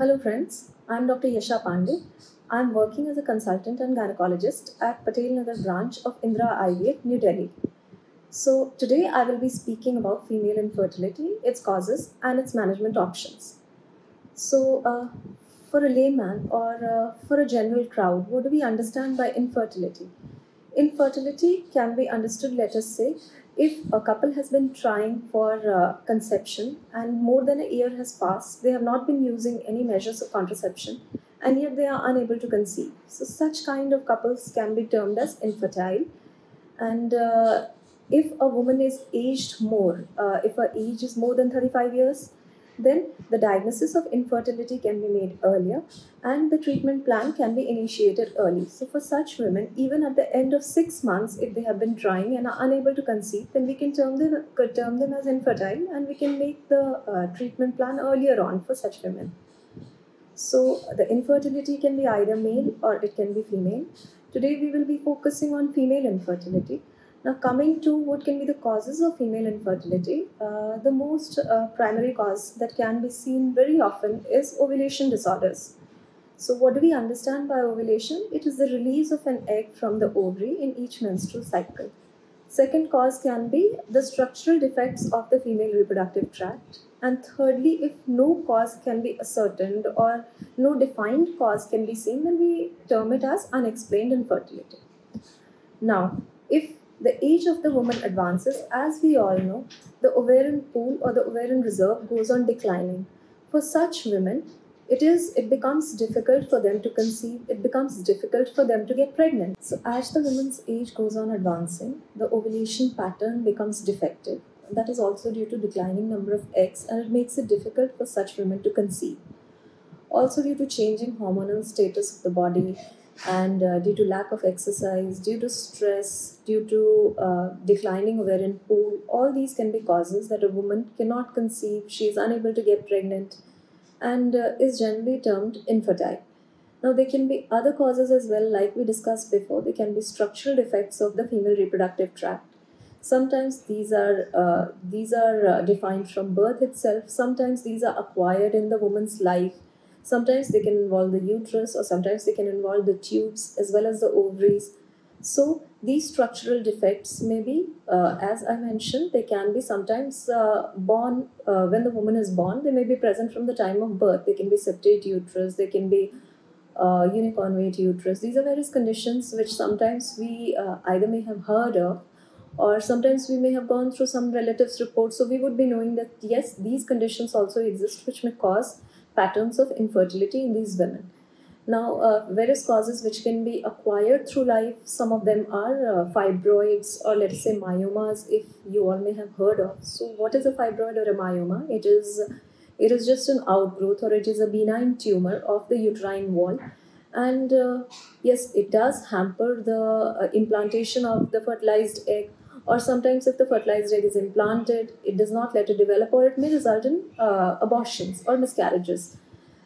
Hello friends, I'm Dr. Yasha Pandey. I'm working as a consultant and gynecologist at Patel Nagar branch of Indra IVF, New Delhi. So today I will be speaking about female infertility, its causes and its management options. So for a layman or for a general crowd, what do we understand by infertility? Infertility can be understood, let us say, if a couple has been trying for conception and more than a year has passed, they have not been using any measures of contraception and yet they are unable to conceive. So, such kind of couples can be termed as infertile. And if a woman is aged more, if her age is more than 35 years, then the diagnosis of infertility can be made earlier and the treatment plan can be initiated early. So, for such women, even at the end of 6 months, if they have been trying and are unable to conceive, then we can term them as infertile and we can make the treatment plan earlier on for such women. So, the infertility can be either male or it can be female. Today, we will be focusing on female infertility. Now, coming to what can be the causes of female infertility, the most primary cause that can be seen very often is ovulation disorders. So, what do we understand by ovulation? It is the release of an egg from the ovary in each menstrual cycle. Second cause can be the structural defects of the female reproductive tract. And thirdly, if no cause can be ascertained or no defined cause can be seen, then we term it as unexplained infertility. Now, if the age of the woman advances, as we all know, the ovarian pool or the ovarian reserve goes on declining. For such women, it becomes difficult for them to conceive, it becomes difficult for them to get pregnant. So as the woman's age goes on advancing, the ovulation pattern becomes defective. That is also due to declining number of eggs and it makes it difficult for such women to conceive. Also due to changing hormonal status of the body and due to lack of exercise, due to stress, due to declining ovarian pool, all these can be causes that a woman cannot conceive, she is unable to get pregnant and is generally termed infertile. Now, there can be other causes as well, like we discussed before. There can be structural defects of the female reproductive tract. Sometimes these are defined from birth itself. Sometimes these are acquired in the woman's life. Sometimes they can involve the uterus, or sometimes they can involve the tubes as well as the ovaries. So these structural defects may be, as I mentioned, they can be sometimes born when the woman is born. They may be present from the time of birth. They can be septate uterus, they can be uniconvate uterus. These are various conditions which sometimes we either may have heard of or sometimes we may have gone through some relatives' reports. So we would be knowing that yes, these conditions also exist which may cause patterns of infertility in these women. Now, various causes which can be acquired through life, some of them are fibroids or let us say myomas, if you all may have heard of. So what is a fibroid or a myoma? It is just an outgrowth or it is a benign tumor of the uterine wall. And yes, it does hamper the implantation of the fertilized egg, or sometimes if the fertilized egg is implanted, it does not let it develop or it may result in abortions or miscarriages.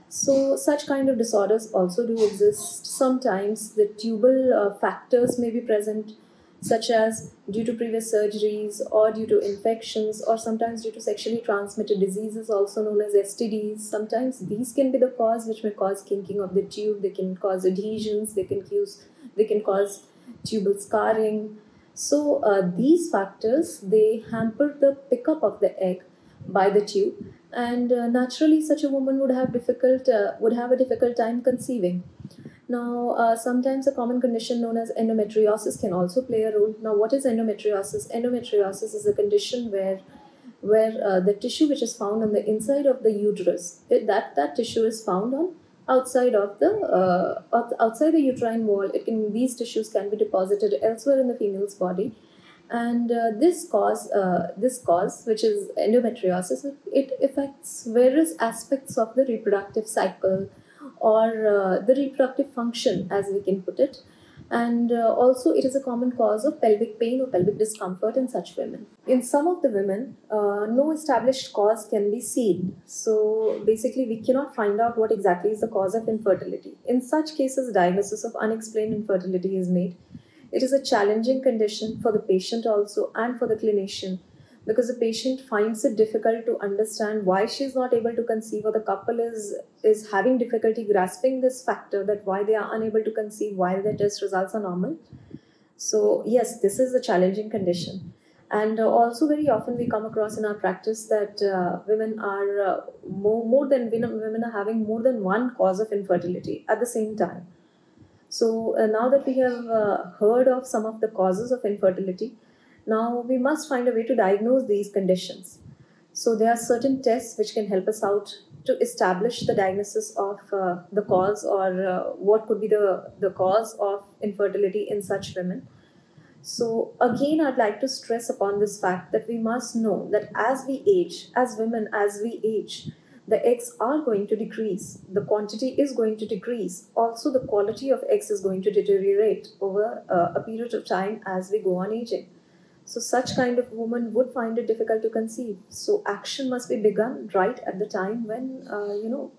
So such kind of disorders also do exist. Sometimes the tubal factors may be present, such as due to previous surgeries or due to infections or sometimes due to sexually transmitted diseases also known as STDs. Sometimes these can be the cause which may cause kinking of the tube. They can cause adhesions, they can cause tubal scarring. So these factors, they hamper the pickup of the egg by the tube, and naturally such a woman would have a difficult time conceiving. Now, sometimes a common condition known as endometriosis can also play a role. Now, what is endometriosis? Endometriosis is a condition where the tissue which is found on the inside of the uterus, that tissue is found on outside the uterine wall. These tissues can be deposited elsewhere in the female's body, and this cause, which is endometriosis, it affects various aspects of the reproductive cycle or the reproductive function, as we can put it. And also it is a common cause of pelvic pain or pelvic discomfort in such women. In some of the women, no established cause can be seen. So basically we cannot find out what exactly is the cause of infertility. In such cases, diagnosis of unexplained infertility is made. It is a challenging condition for the patient also and for the clinician, because the patient finds it difficult to understand why she's not able to conceive, or the couple is having difficulty grasping this factor, that why they are unable to conceive while their test results are normal. So yes, this is a challenging condition. And also very often we come across in our practice that women are women are having more than one cause of infertility at the same time. So now that we have heard of some of the causes of infertility, now we must find a way to diagnose these conditions. So there are certain tests which can help us out to establish the diagnosis of the cause, or what could be the cause of infertility in such women. So again, I'd like to stress upon this fact that we must know that as we age, as women, as we age, the eggs are going to decrease. The quantity is going to decrease. Also, the quality of eggs is going to deteriorate over a period of time as we go on aging. So such kind of woman would find it difficult to conceive. So action must be begun right at the time when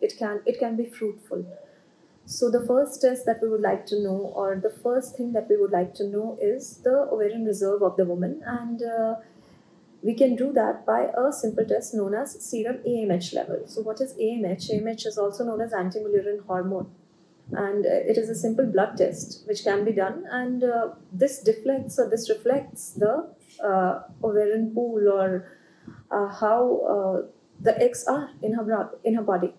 it can be fruitful. So the first test that we would like to know, or the first thing that we would like to know, is the ovarian reserve of the woman, and we can do that by a simple test known as serum AMH level. So what is AMH? AMH is also known as anti-mullerian hormone, and it is a simple blood test which can be done, and this reflects the ovarian pool, or how the eggs are in her body.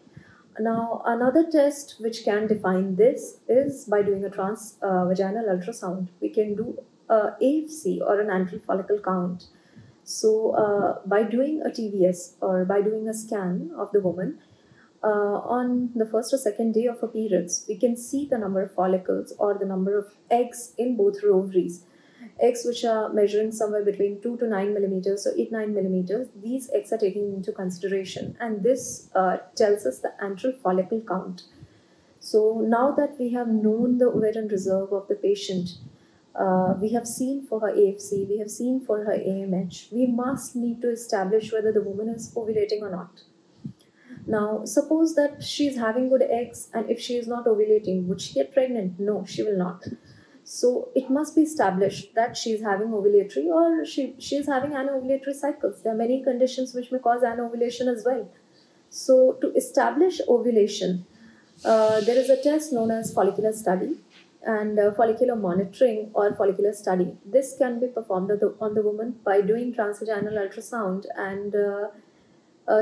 Now, another test which can define this is by doing a transvaginal ultrasound. We can do a AFC, or an antral follicle count. So, by doing a TVS, or by doing a scan of the woman, on the first or second day of her periods, we can see the number of follicles, or the number of eggs in both her ovaries. Eggs which are measuring somewhere between 2 to 9 millimeters, or 8-9 millimeters, these eggs are taken into consideration, and this tells us the antral follicle count. So now that we have known the ovarian reserve of the patient, we have seen for her AFC, we have seen for her AMH, we must need to establish whether the woman is ovulating or not. Now, suppose that she is having good eggs, and if she is not ovulating, would she get pregnant? No, she will not. So it must be established that she is having ovulatory, or she is having anovulatory cycles. There are many conditions which may cause anovulation as well. So to establish ovulation, there is a test known as follicular study and follicular monitoring, or follicular study. This can be performed on the woman by doing transvaginal ultrasound and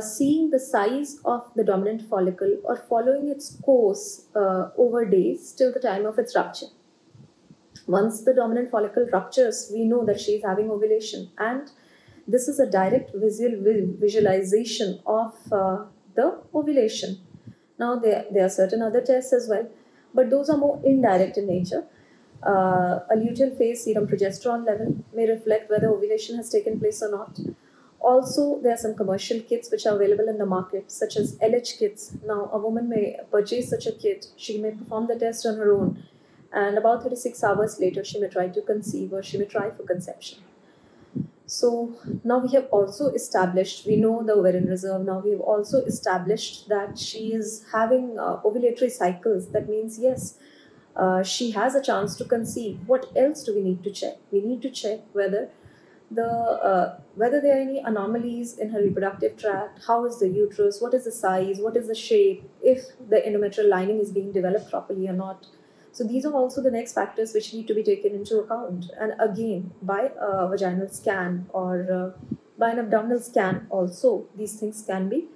seeing the size of the dominant follicle, or following its course over days till the time of its rupture. Once the dominant follicle ruptures, we know that she is having ovulation, and this is a direct visualization of the ovulation. Now, there are certain other tests as well, but those are more indirect in nature. A luteal phase serum progesterone level may reflect whether ovulation has taken place or not. Also, there are some commercial kits which are available in the market, such as LH kits. Now, a woman may purchase such a kit. She may perform the test on her own, and about 36 hours later, she may try to conceive, or she may try for conception. So now we have also established, we know the ovarian reserve. Now we have also established that she is having ovulatory cycles. That means, yes, she has a chance to conceive. What else do we need to check? We need to check whether whether there are any anomalies in her reproductive tract. How is the uterus? What is the size? What is the shape? If the endometrial lining is being developed properly or not. So these are also the next factors which need to be taken into account. And again, by a vaginal scan, or by an abdominal scan also, these things can be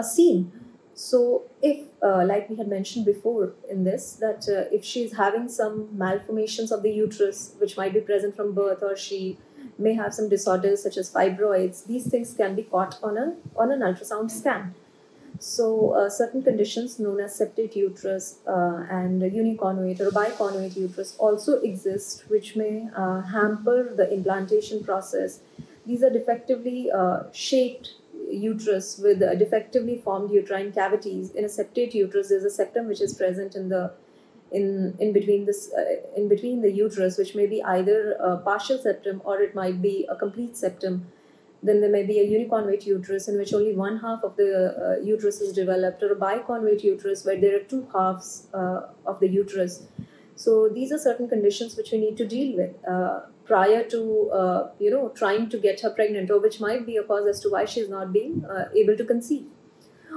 seen. So if, like we had mentioned before in this, that if she is having some malformations of the uterus, which might be present from birth, or she may have some disorders such as fibroids, these things can be caught on an ultrasound scan. So certain conditions known as septate uterus and uniconvate or biconvate uterus also exist, which may hamper the implantation process. These are defectively shaped uterus with defectively formed uterine cavities. In a septate uterus, there's a septum which is present in between the uterus, which may be either a partial septum, or it might be a complete septum. Then there may be a uniconvate uterus in which only one half of the uterus is developed, or a biconvate uterus where there are two halves of the uterus. So these are certain conditions which we need to deal with. prior to trying to get her pregnant, or which might be a cause as to why she's not being able to conceive.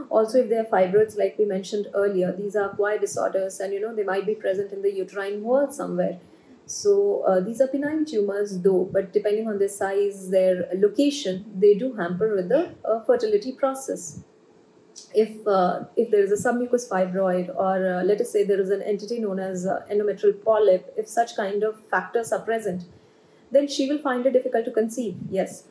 Also, if there are fibroids, like we mentioned earlier, these are acquired disorders, and they might be present in the uterine wall somewhere. So these are benign tumors, though, but depending on their size, their location, they do hamper with the fertility process. If there is a submucous fibroid, or let us say there is an entity known as endometrial polyp, if such kind of factors are present, then she will find it difficult to conceive. Yes.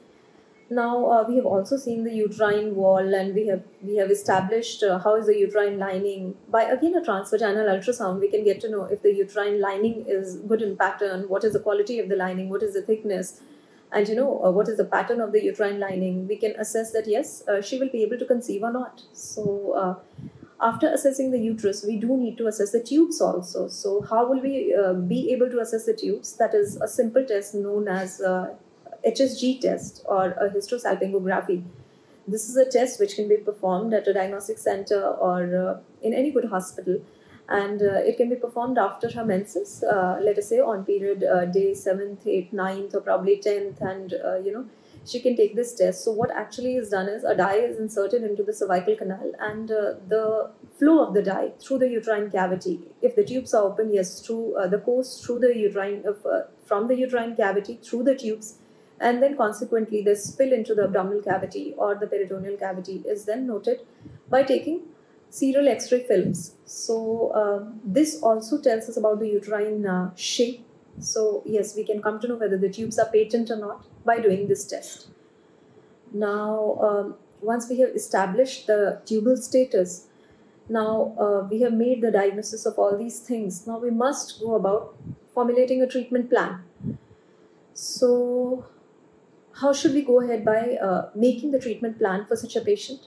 Now we have also seen the uterine wall, and we have established how is the uterine lining. By again a transvaginal ultrasound, we can get to know if the uterine lining is good in pattern, what is the quality of the lining, what is the thickness, and what is the pattern of the uterine lining. We can assess that yes, she will be able to conceive or not. So after assessing the uterus, we do need to assess the tubes also. So how will we be able to assess the tubes? That is a simple test known as HSG test, or a hysterosalpingography. This is a test which can be performed at a diagnostic center, or in any good hospital, and it can be performed after her menses, let us say on period day 7th, 8th, 9th, or probably 10th, and she can take this test. So what actually is done is a dye is inserted into the cervical canal, and the flow of the dye through the uterine cavity, if the tubes are open, yes, through the course through the uterine, from the uterine cavity through the tubes, and then consequently the spill into the abdominal cavity or the peritoneal cavity is then noted by taking serial X-ray films. So this also tells us about the uterine shape. So yes, we can come to know whether the tubes are patent or not by doing this test. Now once we have established the tubal status, now we have made the diagnosis of all these things. Now we must go about formulating a treatment plan. So how should we go ahead by making the treatment plan for such a patient?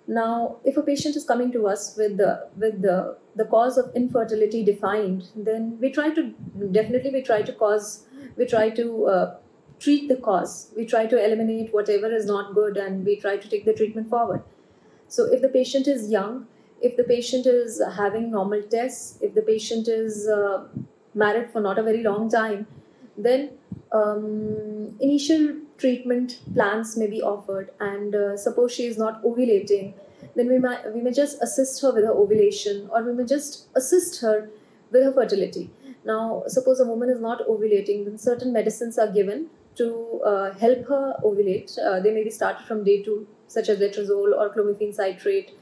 Now, if a patient is coming to us with the cause of infertility defined, then we try to treat the cause. We try to eliminate whatever is not good, and we try to take the treatment forward. So if the patient is young, if the patient is having normal tests, if the patient is married for not a very long time, then initial treatment plans may be offered, and suppose she is not ovulating, then we may just assist her with her ovulation, or we may just assist her with her fertility. Now suppose a woman is not ovulating, then certain medicines are given to help her ovulate. They may be started from day 2, such as letrozole or clomiphene citrate.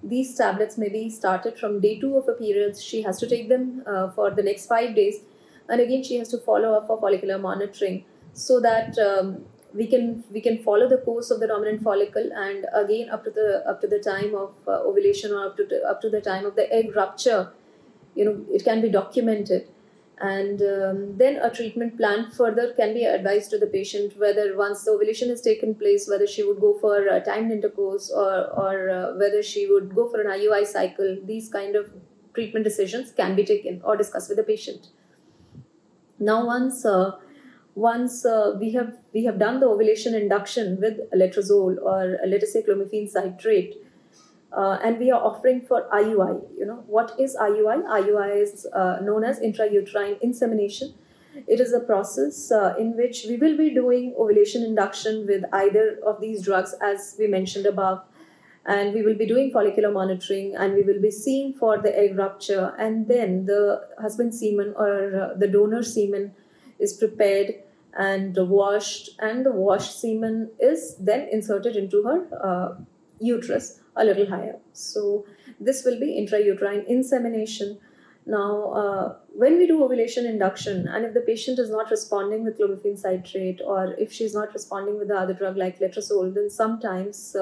These tablets may be started from day 2 of her periods. She has to take them for the next 5 days, and again she has to follow up for follicular monitoring, so that we can follow the course of the dominant follicle, and again up to the time of ovulation, or up to the time of the egg rupture, it can be documented. And then a treatment plan further can be advised to the patient, whether once the ovulation has taken place, whether she would go for timed intercourse, or whether she would go for an IUI cycle. These kind of treatment decisions can be taken or discussed with the patient. Now once we have done the ovulation induction with letrozole, or let us say clomiphene citrate, and we are offering for IUI. What is IUI? IUI is known as intrauterine insemination. It is a process in which we will be doing ovulation induction with either of these drugs, as we mentioned above, and we will be doing follicular monitoring, and we will be seeing for the egg rupture, and then the husband semen, or the donor semen, is prepared and washed, and the washed semen is then inserted into her uterus a little higher. So this will be intrauterine insemination. Now when we do ovulation induction, and if the patient is not responding with clomiphene citrate, or if she is not responding with the other drug like letrozole, then sometimes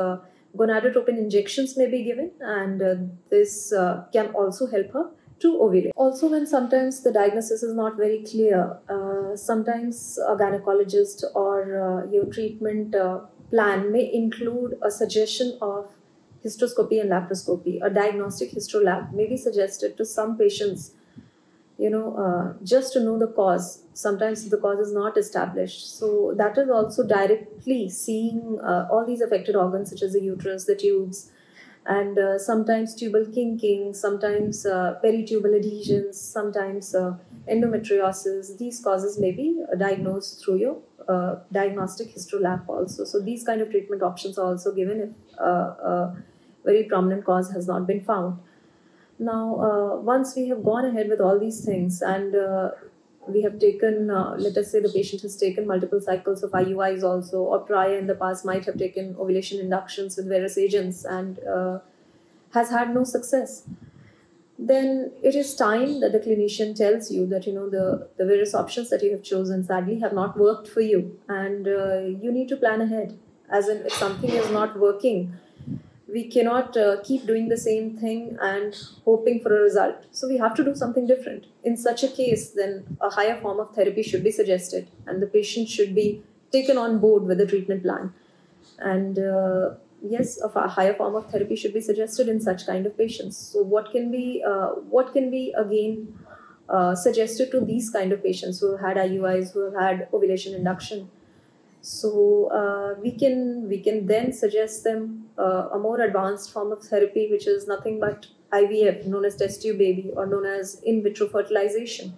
gonadotropin injections may be given, and this can also help her to ovulate. Also, when sometimes the diagnosis is not very clear, sometimes a gynecologist or your treatment plan may include a suggestion of hysteroscopy and laparoscopy. A diagnostic hysterolab may be suggested to some patients, just to know the cause. Sometimes the cause is not established. So that is also directly seeing all these affected organs, such as the uterus, the tubes, and sometimes tubal kinking, sometimes peritubal adhesions, sometimes endometriosis. These causes may be diagnosed through your diagnostic histrolab also. So these kind of treatment options are also given if a very prominent cause has not been found. Now, once we have gone ahead with all these things and we have taken, let us say the patient has taken multiple cycles of IUIs also, or prior in the past might have taken ovulation inductions with various agents and has had no success, then it is time that the clinician tells you that, the various options that you have chosen sadly have not worked for you, and you need to plan ahead. As in, if something is not working, we cannot keep doing the same thing and hoping for a result. So we have to do something different. In such a case, then a higher form of therapy should be suggested and the patient should be taken on board with the treatment plan. And yes, a higher form of therapy should be suggested in such kind of patients. So what can be again suggested to these kind of patients who have had IUIs, who have had ovulation induction? So we can then suggest them a more advanced form of therapy, which is nothing but IVF, known as test tube baby, or known as in vitro fertilization.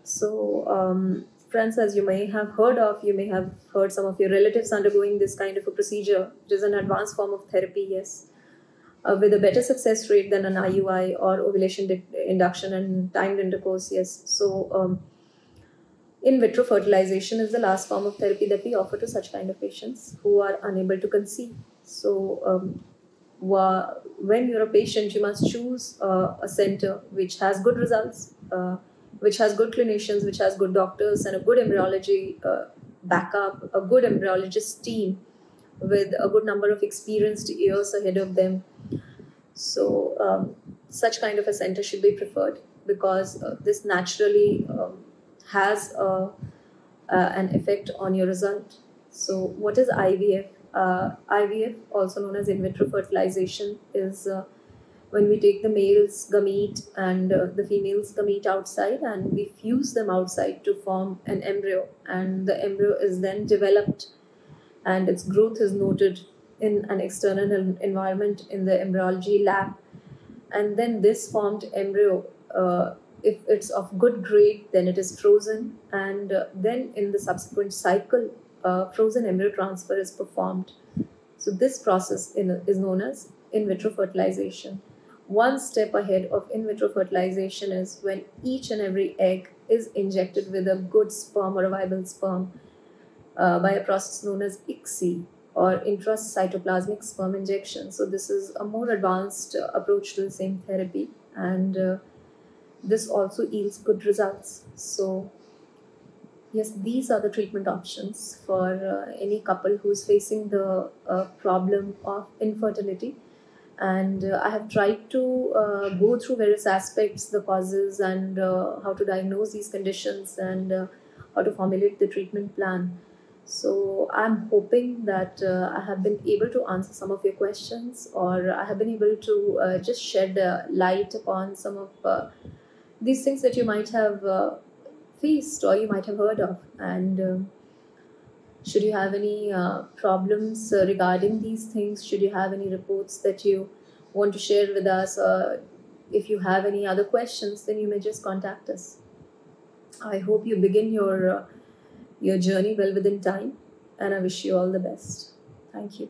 So friends, as you may have heard of, you may have heard some of your relatives undergoing this kind of a procedure. It is an advanced form of therapy, yes, with a better success rate than an IUI or ovulation induction and timed intercourse, yes. So in vitro fertilization is the last form of therapy that we offer to such kind of patients who are unable to conceive. So when you're a patient, you must choose a center which has good results, which has good clinicians, which has good doctors, and a good embryology backup, a good embryologist team with a good number of experienced years ahead of them. So such kind of a center should be preferred, because this naturally has an effect on your result. So what is IVF? IVF, also known as in vitro fertilization, is when we take the male's gamete and the female's gamete outside, and we fuse them outside to form an embryo, and the embryo is then developed and its growth is noted in an external environment in the embryology lab. And then this formed embryo, if it's of good grade, then it is frozen, and then in the subsequent cycle, frozen embryo transfer is performed. So this process is known as in vitro fertilization. One step ahead of in vitro fertilization is when each and every egg is injected with a good sperm or a viable sperm by a process known as ICSI, or intracytoplasmic sperm injection. So this is a more advanced approach to the same therapy, and this also yields good results. So yes, these are the treatment options for any couple who is facing the problem of infertility. And I have tried to go through various aspects, the causes, and how to diagnose these conditions, and how to formulate the treatment plan. So I'm hoping that I have been able to answer some of your questions, or I have been able to just shed light upon some of these things that you might have faced or you might have heard of. And should you have any problems regarding these things, should you have any reports that you want to share with us, or if you have any other questions, then you may just contact us. I hope you begin your journey well within time, and I wish you all the best. Thank you.